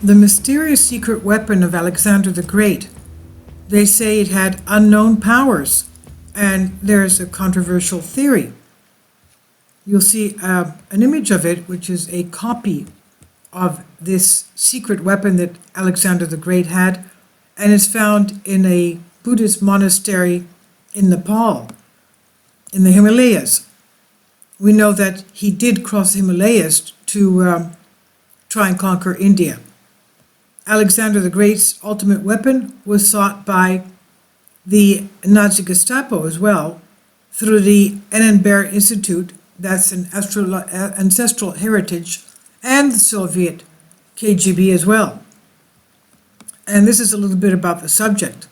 the mysterious secret weapon of Alexander the Great. They say it had unknown powers, and there's a controversial theory. You'll see an image of it, which is a copy of this secret weapon that Alexander the Great had, and is found in a Buddhist monastery in Nepal, in the Himalayas. We know that he did cross the Himalayas to try and conquer India. Alexander the Great's ultimate weapon was sought by the Nazi Gestapo as well, through the Annenberg Institute, that's an ancestral heritage, and the Soviet KGB as well. And this is a little bit about the subject.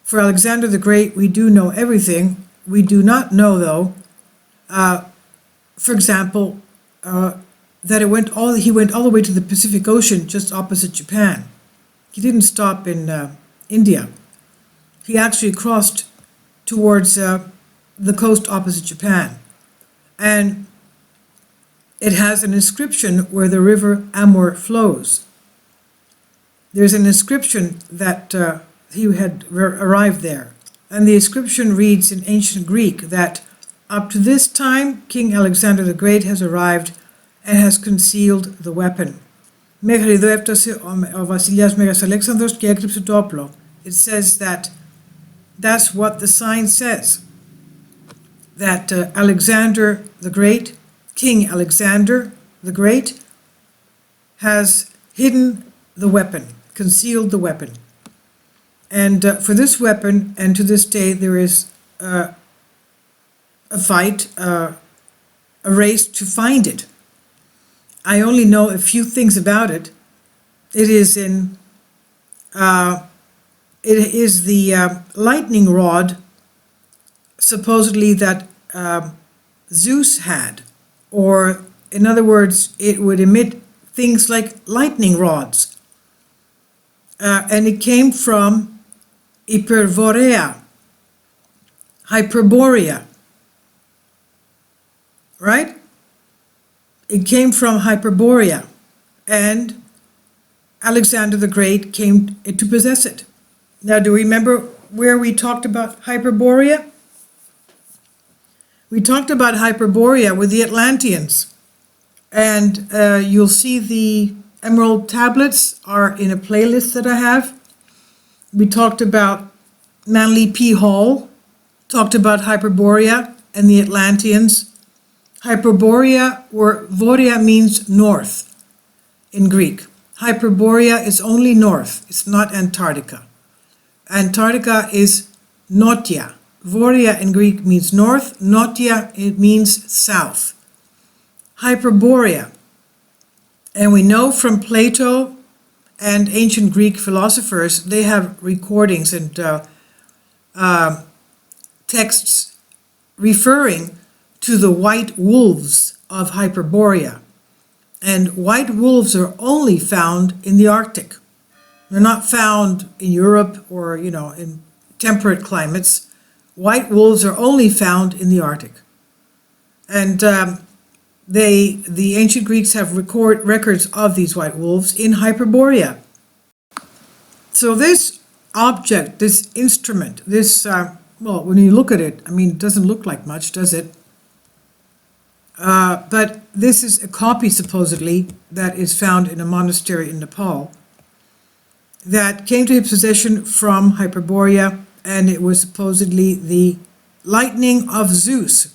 For Alexander the Great, we do know everything. We do not know, though, for example, that he went all the way to the Pacific Ocean just opposite Japan. He didn't stop in India. He actually crossed towards the coast opposite Japan. And it has an inscription where the river Amur flows. There's an inscription that he had arrived there. And the inscription reads in ancient Greek that up to this time, King Alexander the Great has arrived and has concealed the weapon. It says that that's what the sign says, that Alexander the Great, King Alexander the Great, has hidden the weapon, concealed the weapon. And for this weapon, and to this day, there is a fight, a race to find it. I only know a few things about it. It is the lightning rod, supposedly, that Zeus had, or in other words, it would emit things like lightning rods. And it came from HYPERBOREA, Hyperborea, right? It came from Hyperborea, and Alexander the Great came to possess it. Now, do you remember where we talked about Hyperborea? We talked about Hyperborea with the Atlanteans, and you'll see the emerald tablets are in a playlist that I have. We talked about Manly P. Hall, talked about Hyperborea and the Atlanteans. Hyperborea, or Voria means north in Greek. Hyperborea is only north, it's not Antarctica. Antarctica is Notia. Voria in Greek means north, Notia it means south. Hyperborea. And we know from Plato and ancient Greek philosophers, they have recordings and texts referring to the white wolves of Hyperborea. And white wolves are only found in the Arctic. They're not found in Europe or, in temperate climates. White wolves are only found in the Arctic. And the ancient Greeks have records of these white wolves in Hyperborea. So this object, this instrument, this, when you look at it, it doesn't look like much, does it? But this is a copy, supposedly, that is found in a monastery in Nepal that came to his possession from Hyperborea, and it was supposedly the lightning of Zeus.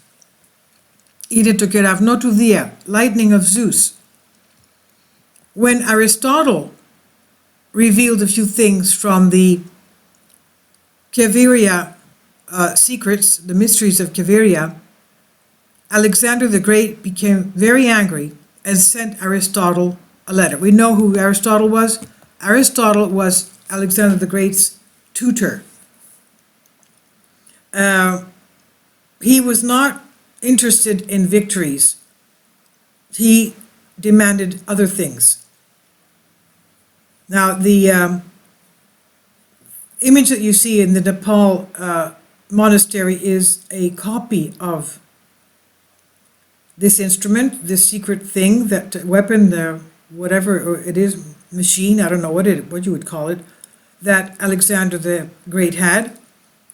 Ide to keravnotu dia, lightning of Zeus. When Aristotle revealed a few things from the Hyperborea secrets, the mysteries of Hyperborea, Alexander the Great became very angry and sent Aristotle a letter. We know who Aristotle was. Aristotle was Alexander the Great's tutor. He was not interested in victories. He demanded other things. Now, the image that you see in the Nepal monastery is a copy of this instrument, this secret thing, that weapon, whatever it is, machine, I don't know what you would call it, that Alexander the Great had.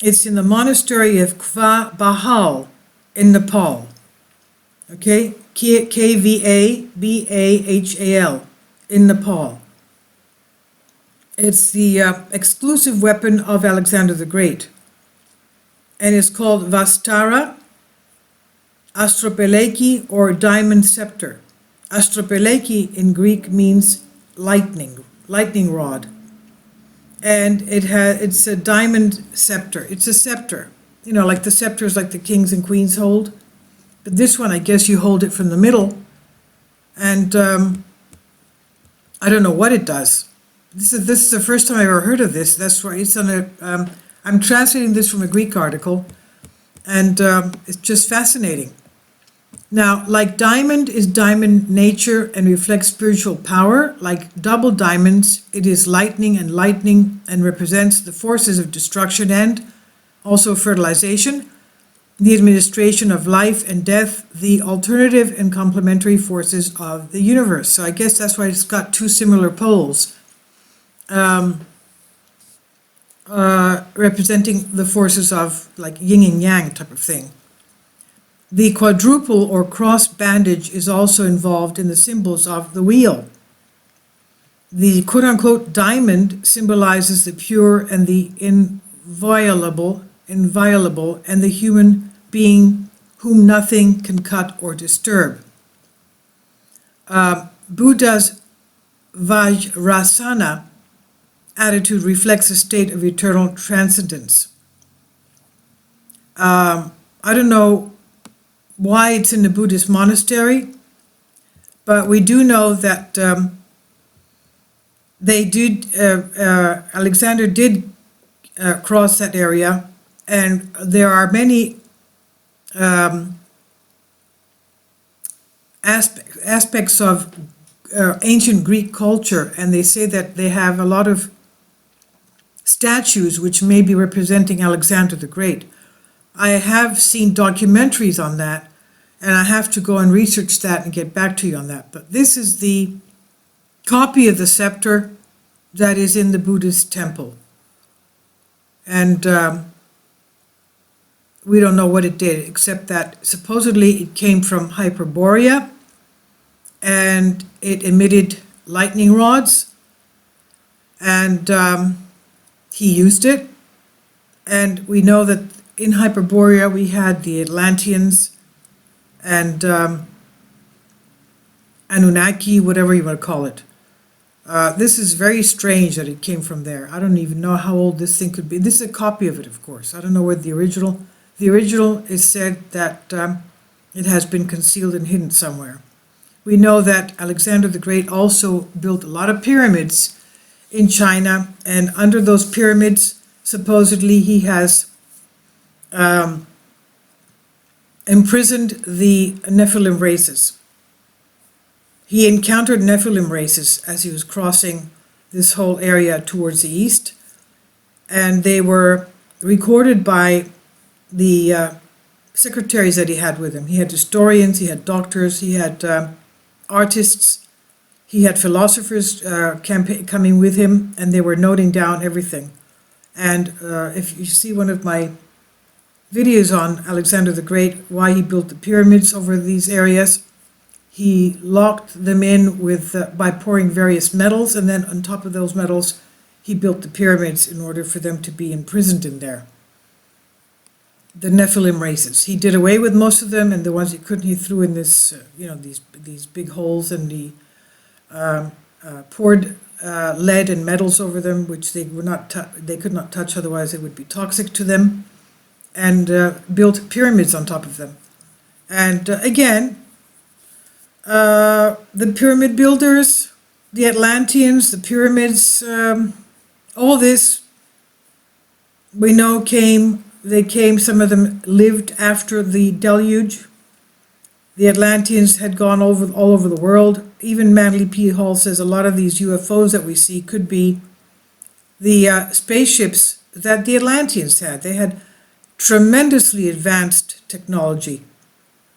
It's in the monastery of Kva Bahal in Nepal. Okay, Kvabahal in Nepal. It's the exclusive weapon of Alexander the Great, and it's called Vastara Astropeleki, or diamond scepter. Astropeleki in Greek means lightning rod, and it's a diamond scepter. It's a scepter, like the scepters like the kings and queens hold. But this one, I guess you hold it from the middle, and I don't know what it does. This is the first time I ever heard of this. That's why it's on I'm translating this from a Greek article, and it's just fascinating. Now, like diamond is diamond nature and reflects spiritual power, like double diamonds, it is lightning and represents the forces of destruction and also fertilization, the administration of life and death, the alternative and complementary forces of the universe. So I guess that's why it's got two similar poles, representing the forces of like yin and yang type of thing. The quadruple or cross bandage is also involved in the symbols of the wheel. The quote-unquote diamond symbolizes the pure and the inviolable, and the human being whom nothing can cut or disturb. Buddha's Vajrasana attitude reflects a state of eternal transcendence. I don't know why it's in the Buddhist monastery, but we do know that Alexander did cross that area, and there are many aspects of ancient Greek culture, and they say that they have a lot of statues which may be representing Alexander the Great. I have seen documentaries on that, and I have to go and research that and get back to you on that. But this is the copy of the scepter that is in the Buddhist temple. And we don't know what it did, except that supposedly it came from Hyperborea, and it emitted lightning rods, and he used it. And we know that in Hyperborea we had the Atlanteans and Anunnaki, whatever you want to call it. This is very strange that it came from there. I don't even know how old this thing could be. This is a copy of it, of course. I don't know where the original is said that it has been concealed and hidden somewhere. We know that Alexander the Great also built a lot of pyramids in China, and under those pyramids, supposedly he has imprisoned the Nephilim races. He encountered Nephilim races as he was crossing this whole area towards the east, and they were recorded by the secretaries that he had with him. He had historians, he had doctors, he had artists, he had philosophers coming with him, and they were noting down everything. And if you see one of my videos on Alexander the Great, why he built the pyramids over these areas, he locked them in with by pouring various metals, and then on top of those metals he built the pyramids in order for them to be imprisoned in there. The Nephilim races. He did away with most of them, and the ones he couldn't, he threw in this, these big holes, and he poured lead and metals over them, which they could not touch, otherwise it would be toxic to them, and built pyramids on top of them. And again, the pyramid builders, the Atlanteans, the pyramids, all this we know they came, some of them lived after the deluge. The Atlanteans had gone all over the world. Even Manly P. Hall says a lot of these UFOs that we see could be the spaceships that the Atlanteans had. They had tremendously advanced technology.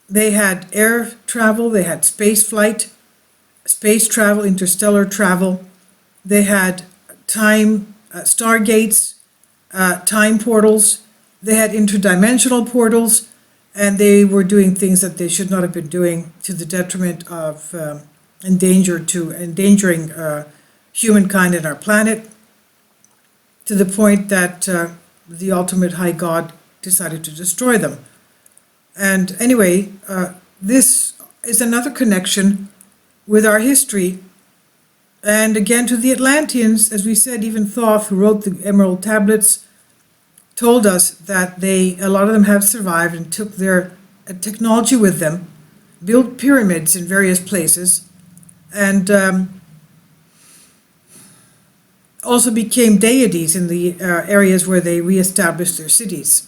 They had air travel, they had space flight, space travel, interstellar travel, They had time stargates, time portals. They had interdimensional portals, and they were doing things that they should not have been doing to the detriment of endangering humankind and our planet, to the point that the ultimate high god decided to destroy them. And anyway, this is another connection with our history, and again to the Atlanteans. As we said, even Thoth, who wrote the Emerald Tablets, told us that a lot of them have survived and took their technology with them, built pyramids in various places, and also became deities in the areas where they reestablished their cities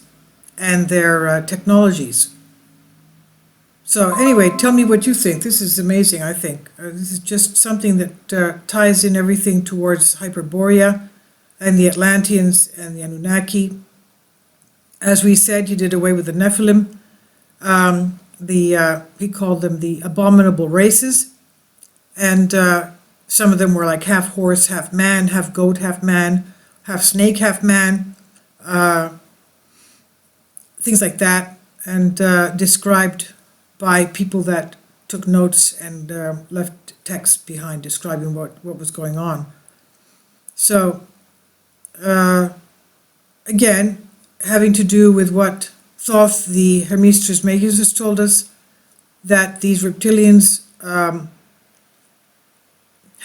and their technologies. So anyway, tell me what you think. This is amazing, I think. This is just something that ties in everything towards Hyperborea and the Atlanteans and the Anunnaki. As we said, he did away with the Nephilim. He called them the abominable races. And some of them were like half horse, half man, half goat, half man, half snake, half man, things like that, and described by people that took notes and left text behind describing what was going on. So, again, having to do with what Thoth, the Hermes Trismegistus, has told us, that these reptilians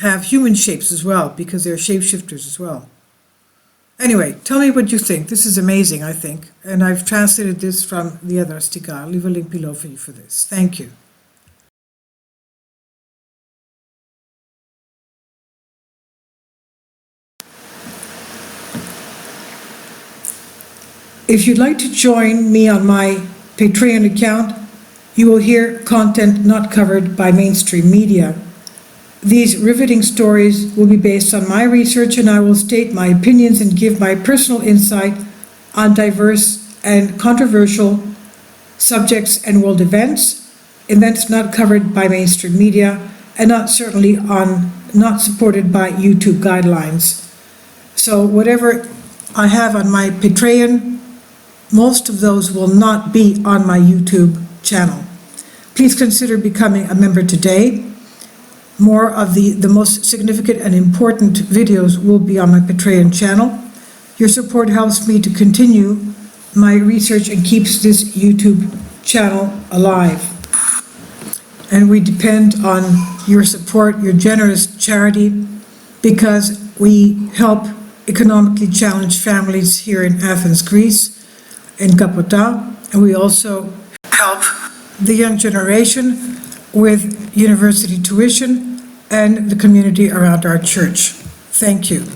have human shapes as well, because they're shapeshifters as well. Anyway, tell me what you think. This is amazing, I think. And I've translated this from Diadrastika. I'll leave a link below for you for this. Thank you. If you'd like to join me on my Patreon account, you will hear content not covered by mainstream media. These riveting stories will be based on my research, and I will state my opinions and give my personal insight on diverse and controversial subjects and world events not covered by mainstream media, and not supported by YouTube guidelines. So whatever I have on my Patreon, most of those will not be on my YouTube channel. Please consider becoming a member today. More of the most significant and important videos will be on my Patreon channel. Your support helps me to continue my research and keeps this YouTube channel alive. And we depend on your support, your generous charity, because we help economically challenged families here in Athens, Greece, in Kapota, and we also help the young generation with university tuition and the community around our church. Thank you.